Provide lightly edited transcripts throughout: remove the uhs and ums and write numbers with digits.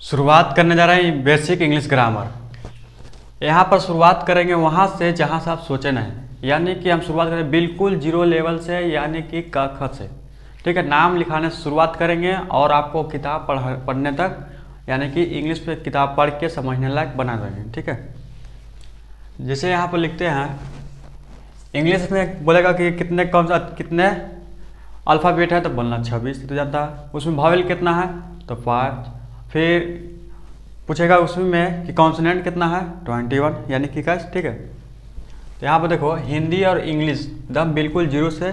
शुरुआत करने जा रहे हैं बेसिक इंग्लिश ग्रामर। यहाँ पर शुरुआत करेंगे वहाँ से जहाँ से आप सोचे नहीं, यानी कि हम शुरुआत करें बिल्कुल जीरो लेवल से, यानी कि क ख से। ठीक है, नाम लिखाने से शुरुआत करेंगे और आपको किताब पढ़ने तक, यानी कि इंग्लिश पे किताब पढ़ के समझने लायक बना देंगे। ठीक है, जैसे यहाँ पर लिखते हैं इंग्लिश में बोलेगा कि कितने अल्फ़ाबेट है, तो बोलना 26 तो जाता है। उसमें वावेल कितना है, तो 5। फिर पूछेगा उसमें कि कॉन्सोनेंट कितना है, 21, यानी कि कैस। ठीक है, तो यहाँ पर देखो हिंदी और इंग्लिश एकदम बिल्कुल जीरो से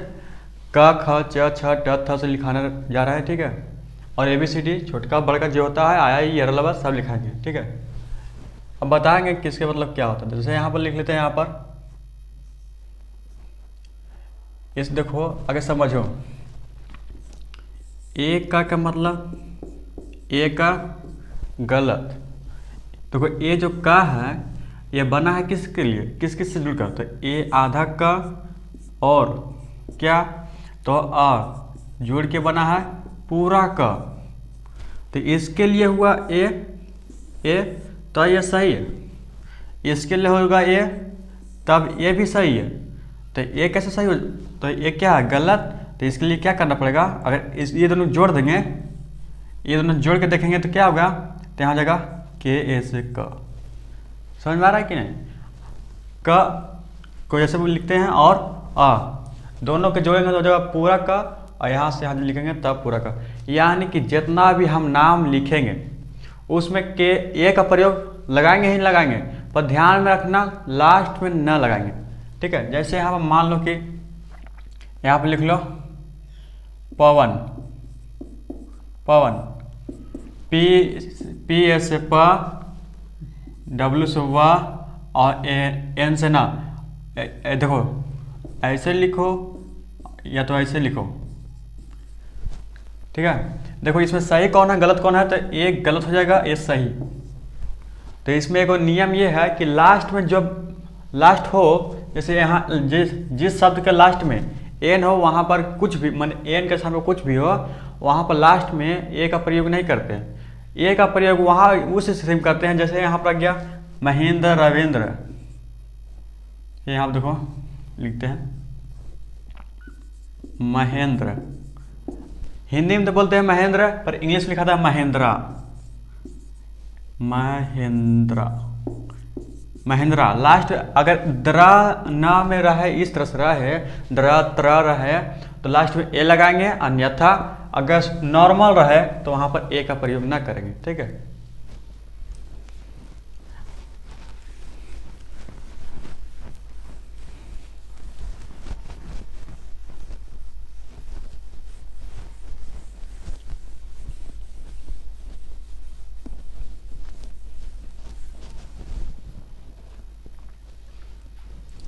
क ख च छ ट थ से लिखाने जा रहा है। ठीक है, और ABCD छोटका बड़का जो होता है आया ई अरलवा सब लिखाएंगे। ठीक है, अब बताएंगे किसके मतलब क्या होता है। जैसे यहाँ पर लिख लेते हैं, यहाँ पर इस देखो अगर समझो एक का मतलब ए का गलत। देखो ये जो का है ये बना है किसके लिए, किस किस से जुड़कर, तो ए आधा का और क्या, तो आ जोड़ के बना है पूरा का। तो इसके लिए हुआ ए तो ये सही है, इसके लिए होगा ए तब ये भी सही है। तो ये कैसे सही हो, तो ये क्या है गलत। तो इसके लिए क्या करना पड़ेगा, अगर ये दोनों जोड़ देंगे, ये दोनों जोड़ के देखेंगे तो क्या होगा, तो यहाँ जगह के ए से क। समझ में आ रहा है कि नहीं, क को जैसे वो लिखते हैं और आ दोनों के जोड़ेंगे तो जगह पूरा का, और यहाँ से यहाँ लिखेंगे तब पूरा का। यानी कि जितना भी हम नाम लिखेंगे उसमें के ए का प्रयोग लगाएंगे ही लगाएंगे, पर ध्यान में रखना लास्ट में न लगाएंगे। ठीक है, जैसे यहाँ पर मान लो कि यहाँ पर लिख लो पवन, पवन पी ए से प, डब्ल्यू से व और एन से ना। देखो ऐसे लिखो या तो ऐसे लिखो। ठीक है, देखो इसमें सही कौन है गलत कौन है, तो एक गलत हो जाएगा ये सही। तो इसमें एक नियम ये है कि लास्ट में जब लास्ट हो, जैसे यहाँ जिस शब्द के लास्ट में एन हो वहाँ पर कुछ भी माने एन के सामने कुछ भी हो वहाँ पर लास्ट में ए का प्रयोग नहीं करते। ए का प्रयोग वहाँ उस स्थिति में करते हैं, जैसे यहाँ पर गया महेंद्र रविंद्र, यहाँ पर देखो लिखते हैं महेंद्र। हिंदी में तो बोलते हैं महेंद्र, पर इंग्लिश में लिखा था महेंद्रा, महेंद्रा, महेंद्रा। लास्ट अगर द्रा ना में रहे, इस तरह से रहे द्रा त्रा रहे तो लास्ट में ए लगाएंगे, अन्यथा अगर नॉर्मल रहे तो वहां पर ए का प्रयोग ना करेंगे। ठीक है,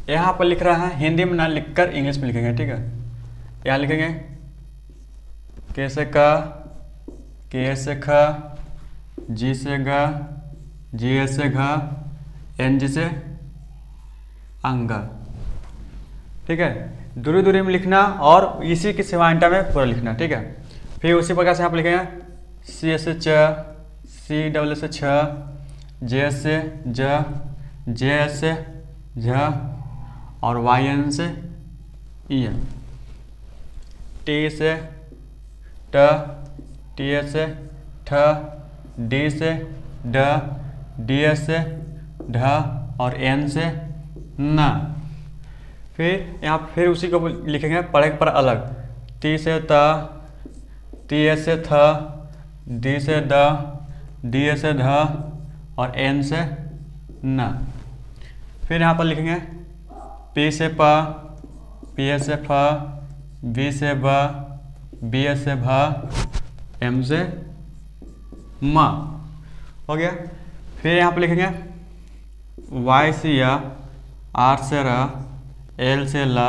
यहाँ पर लिख रहा है हिंदी में ना लिखकर इंग्लिश में लिखेंगे। ठीक है, यहाँ लिखेंगे के से का, के से ख, जी से ग, जी से घ, एन जी से अंग। ठीक है, दूरी दूरी में लिखना और इसी की सेवांटा में पूरा लिखना। ठीक है, फिर उसी प्रकार से आप लिखेंगे सी से च, सी डबल से छ, जे से ज, जे से झ और वाई एन से ई एन, टी से ट, टी से ठ, डी से ड, डी से ढ और एन से न। फिर यहाँ फिर उसी को लिखेंगे पढ़े पर अलग, ती से त, ती से थ, डी से द, डी से ध और एन से न। फिर यहाँ पर लिखेंगे पी से प, पी से फ, बी से ब, बी से भ, एम से म। हो गया। फिर यहाँ पर लिखेंगे वाई से या, आर से र, एल से ल,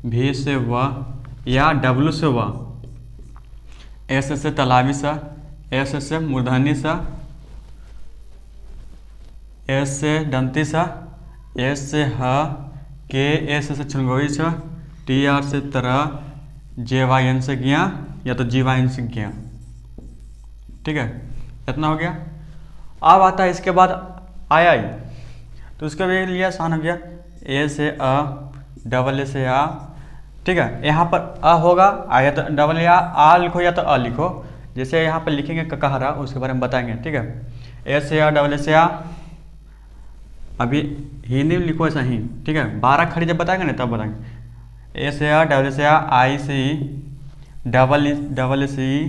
भी से व या डब्ल्यू से व, एस से तालाबी सा, एस से मूर्धनी सा, एस से दंती सा, एस से ह, के एस से छंगोई सा, टी आर से तरह, जे वाई एन से गया या तो जी वाई एन से गया। ठीक है, इतना हो गया। अब आता है इसके बाद आई, तो उसके लिए आसान हो गया, ए से अ, डबल ए से आ, ठीक है। यहाँ पर अ होगा, आ या तो डबल आ लिखो या तो अ लिखो, जैसे यहाँ पर लिखेंगे ककहरा उसके बारे में बताएंगे, ठीक है। ए से आ, डबल ए से आ, अभी हिंदी में लिखो ऐसा ही, ठीक है। 12 खड़ी जब बताएंगे ना तब बताएंगे। ए से आ, डबल ए से आ, आई से ई, डबल ए से ई,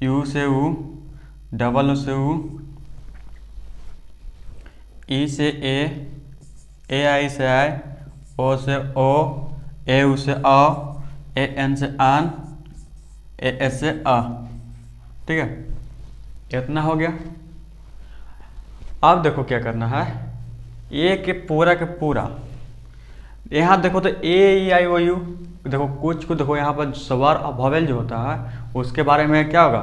यू से ऊ, डबल ओ से ऊ, ई से ए आई से आई, ओ से ओ, ए यू से अ, ए एन से आन, ए एस से अ, ठीक है। इतना हो गया। अब देखो क्या करना है, ए के पूरा यहाँ देखो तो ए ई आई ओ यू, देखो कुछ को देखो यहाँ पर स्वर और वॉवेल जो होता है उसके बारे में क्या होगा,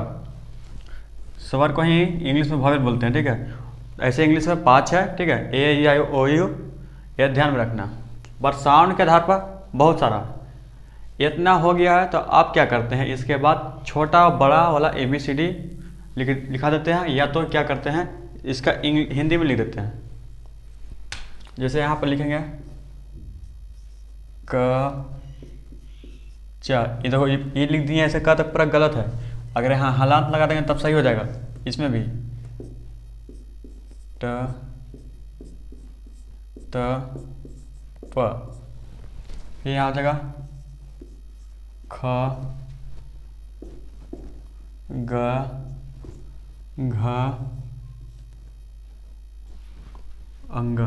स्वर को ही इंग्लिश में वॉवेल बोलते हैं, ठीक है। ऐसे इंग्लिश में 5 है, ठीक है, ए ई आई ओ यू, ये ध्यान में रखना। पर साउंड के आधार पर बहुत सारा, इतना हो गया है। तो आप क्या करते हैं, इसके बाद छोटा बड़ा वाला ABCD लिखा देते हैं, या तो क्या करते हैं इसका हिंदी में लिख देते हैं। जैसे यहाँ पर लिखेंगे क च, ये देखो ये लिख दिए ऐसे, का तो पूरा गलत है। अगर यहाँ हलांत लगा देंगे तब सही हो जाएगा। इसमें भी ट त प, फिर यहाँ आ जाएगा ख ग घ अंग,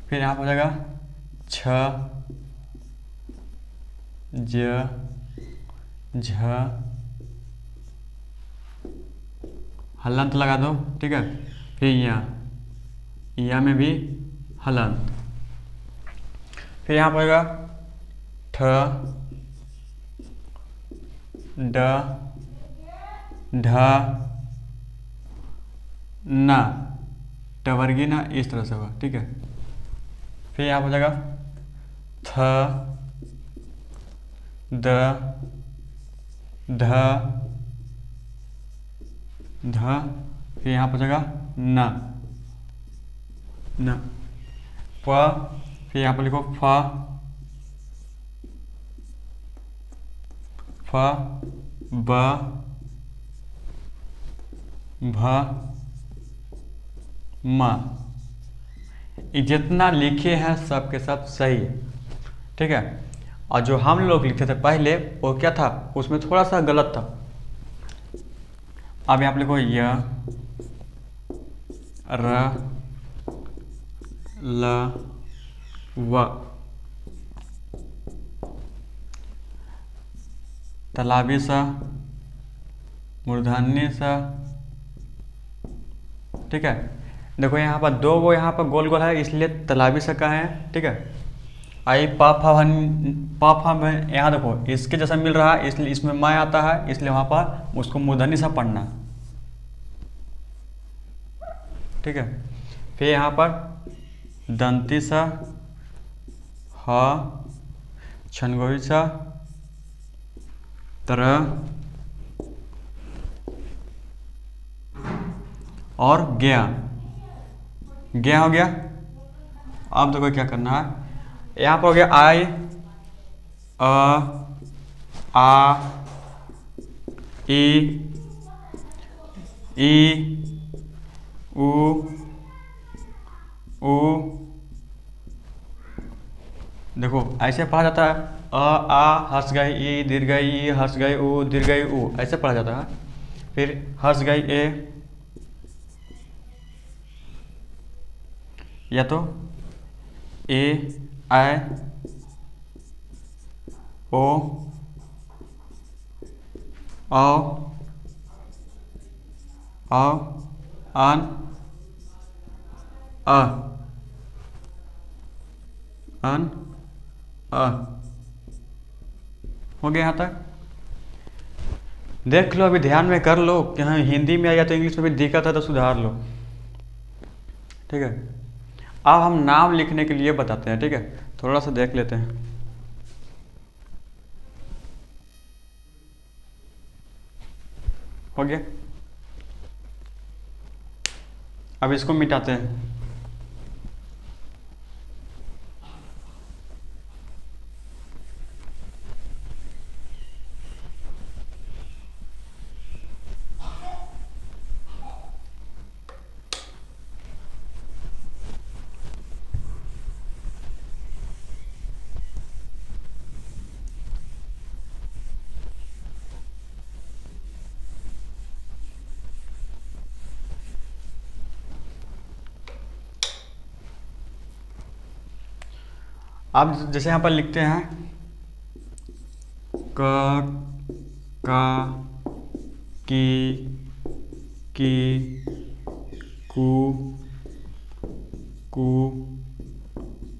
फिर यहाँ पर हो जाएगा छ ज झ, हलंत लगा दो, ठीक है। फिर या में भी हलंत, फिर यहाँ पर होगा ठ ड ढ न, टवर्गी ना, इस तरह से होगा, ठीक है। फिर यहाँ हो जाएगा थ द ध ध, फिर यहाँ पर जाएगा न प, फिर यहाँ पर लिखो फ ब भ म। ये जितना लिखे हैं सब के सब सही है, ठीक है। और जो हम लोग लिखते थे पहले वो क्या था, उसमें थोड़ा सा गलत था। अब यहाँ पे लिखो य र ल व, तालाबी सा, मूर्धन्य सा, ठीक है। देखो यहाँ पर 2 गो यहाँ पर गोल गोल है, इसलिए तालाबी सा का है, ठीक है। आई पा फा में यहाँ देखो इसके जैसा मिल रहा है, इसलिए इसमें मैं आता है, इसलिए वहाँ पर उसको मूर्धन्य सा पढ़ना, ठीक है। फिर यहाँ पर दंती सा, ह छनगोई सा, तरह और गया हो गया। अब देखो क्या करना है, यहाँ पर हो गया आई आ ई उ, देखो ऐसे पढ़ा जाता है, आ हर्ष गई ई, दीर्घ ई, हर्ष गई उ, दीर्घ उ, ऐसे पढ़ा जाता है। फिर हर्ष गई ए, या तो ए आई ओ अन हो गया यहाँ तक। देख लो, अभी ध्यान में कर लो कि हाँ हिंदी में या तो इंग्लिश में भी दिक्कत है तो सुधार लो, ठीक है। अब हम नाम लिखने के लिए बताते हैं, ठीक है। थोड़ा सा देख लेते हैं। हो गया। अब इसको मिटाते हैं। अब जैसे यहाँ पर लिखते हैं क की कु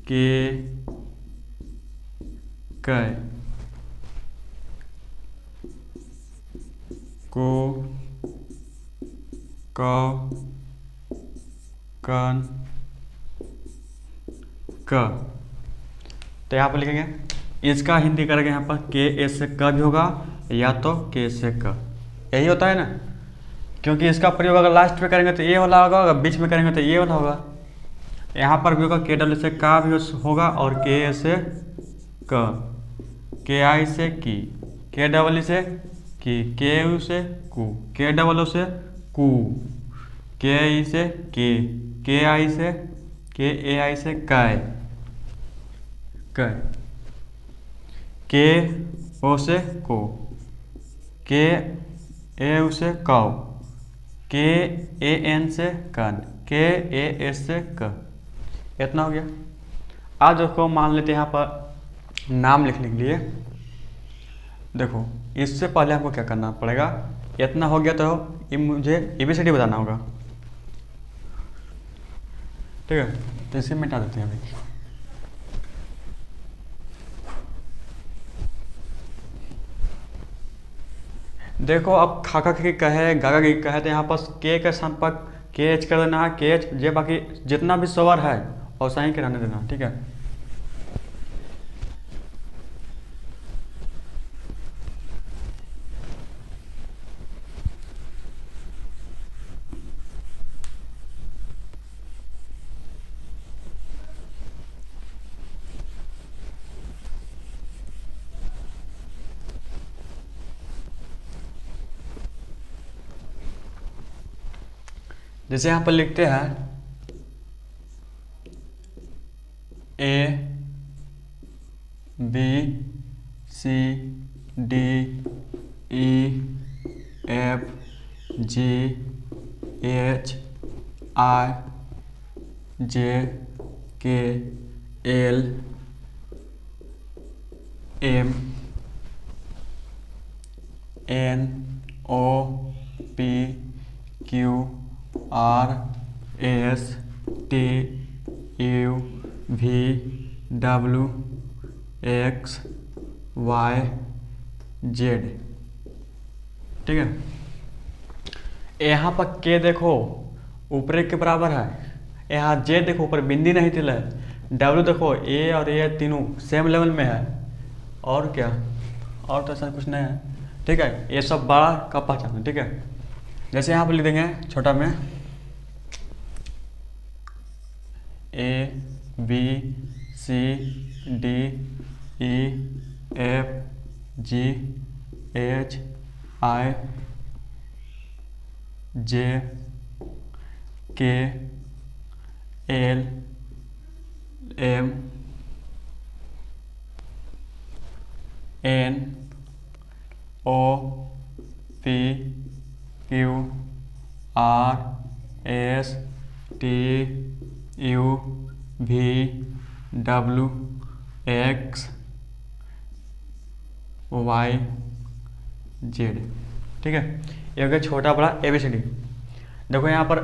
के कै को कन क। तो यहाँ पर लिखेंगे, इसका हिंदी करेंगे यहाँ पर के एस से क भी होगा या तो के से क, यही होता है ना, क्योंकि इसका प्रयोग अगर लास्ट में करेंगे तो ये वाला होगा, अगर बीच में करेंगे तो ये वाला होगा। यहाँ पर भी होगा के डब्ल्यू से का भी होगा और के ए से क, के आई से की, के डब्ल्यू से की, के यू से कु, के डब्ल्यू से कु, के ई से के आई से के ए आई से कै, के ओ से को, के ए यू से कौ, के ए एन से कन, के ए एस से क। इतना हो गया। आज देखो मान लेते हैं यहाँ पर नाम लिखने के लिए, देखो इससे पहले हमको क्या करना पड़ेगा, इतना हो गया तो ये मुझे ABCD बताना होगा, ठीक है। तो इसे मिटा देते हैं अभी। देखो अब खाका की कहे गागा की कहे तो यहाँ पर के के स्थान पर के एच कर देना है, के एच जे, बाकी जितना भी स्वर है और सही के रहने देना, ठीक है। जैसे यहाँ पर लिखते हैं A B C D E F G H I J K L M N O P Q R S T U V W X Y Z, ठीक है। यहाँ पर के देखो ऊपर के बराबर है, यहाँ जे देखो ऊपर बिंदी नहीं तिल है, डब्ल्यू देखो ए और ए तीनों सेम लेवल में है, और क्या, और तो ऐसा कुछ नहीं है, ठीक है। ये सब बड़ा का पहचान है, ठीक है। जैसे यहाँ पर लिख देंगे छोटा में A B C D E F G H I J K L M N O P Q R S T U V W X Y Z, ठीक है। ये हो गया छोटा बड़ा ABCD। देखो यहाँ पर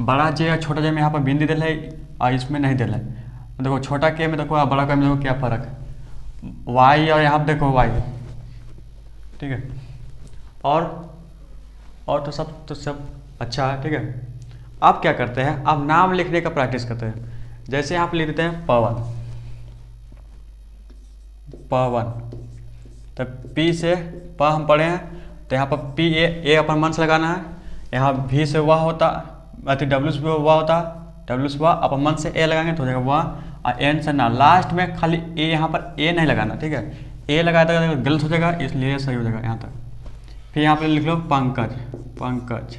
बड़ा जे या छोटा जे में यहाँ पर बिंदी दिल है और इसमें नहीं दिल है। देखो छोटा के में देखो और बड़ा के में देखो क्या फ़र्क है, Y और यहाँ पर देखो Y, ठीक है। और तो सब अच्छा है, ठीक है। अब क्या करते हैं, अब नाम लिखने का प्रैक्टिस करते हैं। जैसे यहाँ पर लिख देते हैं पवन, पवन, तो पी से प हम पढ़े हैं, तो यहाँ पर पी ए अपन मन से लगाना है, यहाँ भी से वह होता, अति डब्ल्यू से वह होता, डब्ल्यू से वह अपन मन से ए लगाएंगे तो हो जाएगा वह, और एन से ना, लास्ट में खाली ए, यहाँ पर ए नहीं लगाना, ठीक है। ए लगाया तो गलत हो जाएगा, इसलिए सही हो जाएगा यहाँ तक। फिर यहाँ पर लिख लो पंकज, पंकज,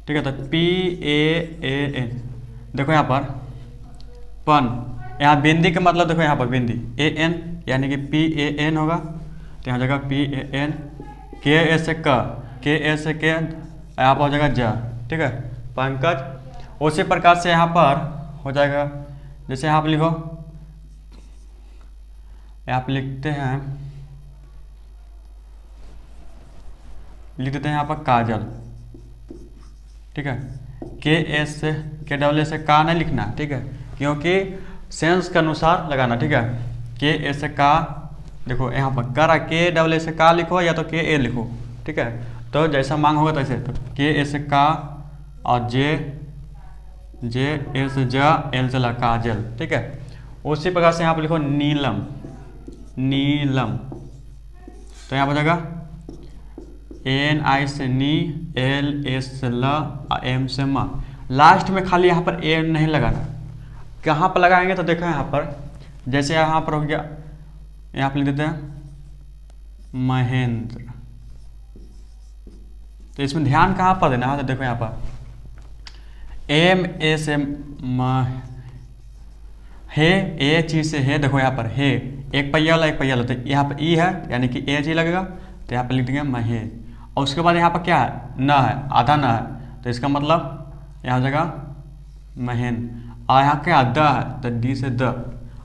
ठीक है। तो पी ए एन, देखो यहाँ पर पन, यहाँ बिंदी का मतलब देखो यहाँ पर बिंदी ए एन, यानी कि पी ए एन होगा, तो यहाँ जगह पी ए एन, के ए से क, के ए से के, यहाँ पर हो जाएगा जा, ठीक है, पंकज। उसी प्रकार से यहाँ पर हो जाएगा, जैसे यहाँ पर लिखो, यहाँ पर लिखते हैं, लिख देते हैं यहाँ पर काजल, ठीक है। के एस से, के डबल ए से का नहीं लिखना, ठीक है, क्योंकि सेंस के अनुसार लगाना, ठीक है। के ए से का, देखो यहाँ पर करा, के डबल ए से का लिखो या तो के ए लिखो, ठीक है। तो जैसा मांग होगा तैसे, तो के ए से का, और जे, जे ए से जा, एल से ला, काजल, ठीक है। उसी प्रकार से यहाँ पर लिखो नीलम, नीलम, तो यहाँ पर जाएगा एन आई से नी, एल एस से ल, एम से म। लास्ट में खाली यहाँ पर ए नहीं लगाना, कहाँ पर लगाएंगे तो देखो यहाँ पर, जैसे यहाँ पर हो गया, यहाँ पर लिख देते हैं महेंद्र, तो इसमें ध्यान कहाँ पर देना है, तो देखो यहाँ पर एम ए से म, हे, ए चीज से है, देखो यहाँ पर हे, एक पहिया वाला एक पहिया वाला, तो यहाँ पर ई है, यानी कि ए चीज लगेगा, तो यहाँ पर लिख देंगे महे। और उसके बाद यहाँ पर क्या है, न है, आधा न है, तो इसका मतलब यहाँ जगह महेन, और यहाँ क्या द है, तो डी से द,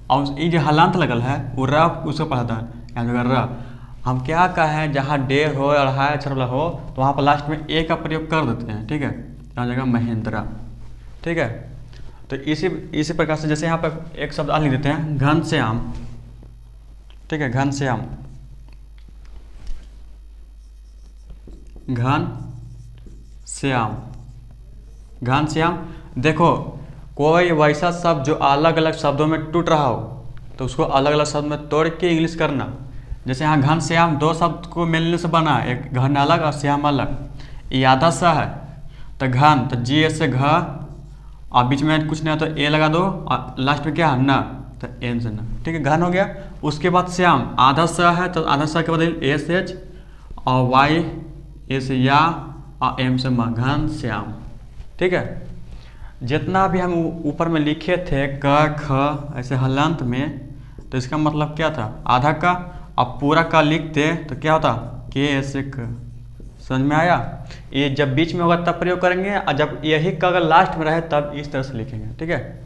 और ये जो हलांत लगल है वो र, उसको पढ़ाता है, यहाँ जगह र। हम क्या कहें, जहाँ डेढ़ हो, अढ़ाई अक्षर वाला हो, तो वहाँ पर लास्ट में ए का प्रयोग कर देते हैं, ठीक है, यहाँ जगह महेंद्रा, ठीक है। तो इसी प्रकार से जैसे यहाँ पर एक शब्द और लिख देते हैं घनश्याम, ठीक है, घनश्याम, घन श्याम, घनश्याम। देखो कोई वैसा शब्द जो अलग अलग शब्दों में टूट रहा हो तो उसको अलग अलग शब्द में तोड़ के इंग्लिश करना। जैसे यहाँ घनश्याम दो शब्द को मिलने से बना, एक घन अलग और श्याम अलग, ये आधा सा है, तो घन, तो जी एस से घ, और बीच में कुछ नहीं है तो ए लगा दो, और लास्ट में क्या है न, तो एन से न, ठीक है, घन हो गया। उसके बाद श्याम, आधा सा है तो आधा सा के बाद एस एच, और वाई ए से या, और एम से म, घन श्याम, ठीक है। जितना भी हम ऊपर में लिखे थे क ख ऐसे हलांत में, तो इसका मतलब क्या था, आधा का, अब पूरा का लिखते तो क्या होता, के ऐसे क, समझ में आया। ये जब बीच में होगा तब प्रयोग करेंगे, और जब यही का अगर लास्ट में रहे तब इस तरह से लिखेंगे, ठीक है।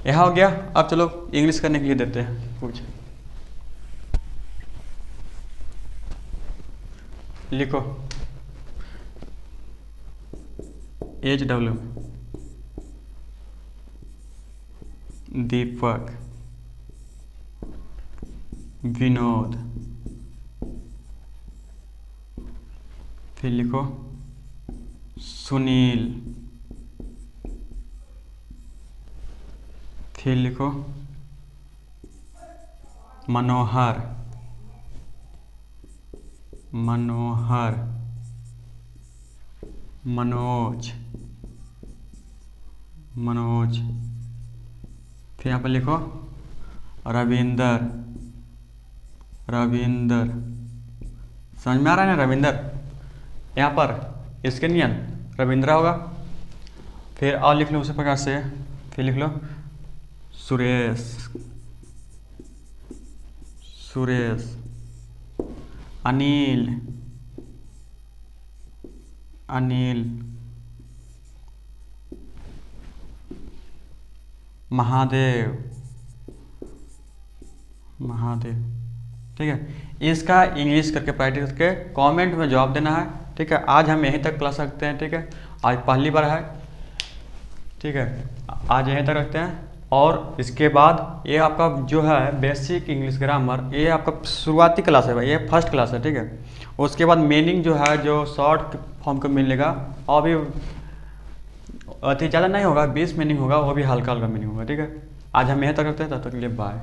यह हो गया। अब चलो इंग्लिश करने के लिए देते हैं कुछ, लिखो एच डब्ल्यू, दीपक, विनोद, फिर लिखो सुनील, फिर लिखो मनोहर, मनोहर, मनोज, मनोज, फिर यहाँ पर लिखो रविंदर, रविंदर, समझ में आ रहा है ना, रविंदर, यहाँ पर इसके नियन रविंद्रा होगा। फिर और लिख लो उसी प्रकार से, फिर लिख लो सुरेश, सुरेश, अनिल, अनिल, महादेव, महादेव, ठीक है। इसका इंग्लिश करके प्रैक्टिस करके कमेंट में जवाब देना है, ठीक है। आज हम यहीं तक क्लास रखते हैं, ठीक है, आज पहली बार है, ठीक है, आज यहीं तक रखते हैं। और इसके बाद ये आपका जो है बेसिक इंग्लिश ग्रामर, ये आपका शुरुआती क्लास है भाई, ये फर्स्ट क्लास है, ठीक है। उसके बाद मीनिंग जो है जो शॉर्ट फॉर्म को मिलेगा, और भी अति ज़्यादा नहीं होगा, 20 मीनिंग होगा, वो भी हल्का हल्का मीनिंग होगा, ठीक है। आज हम यहीं तक रखते हैं, तब तक के लिए बाय।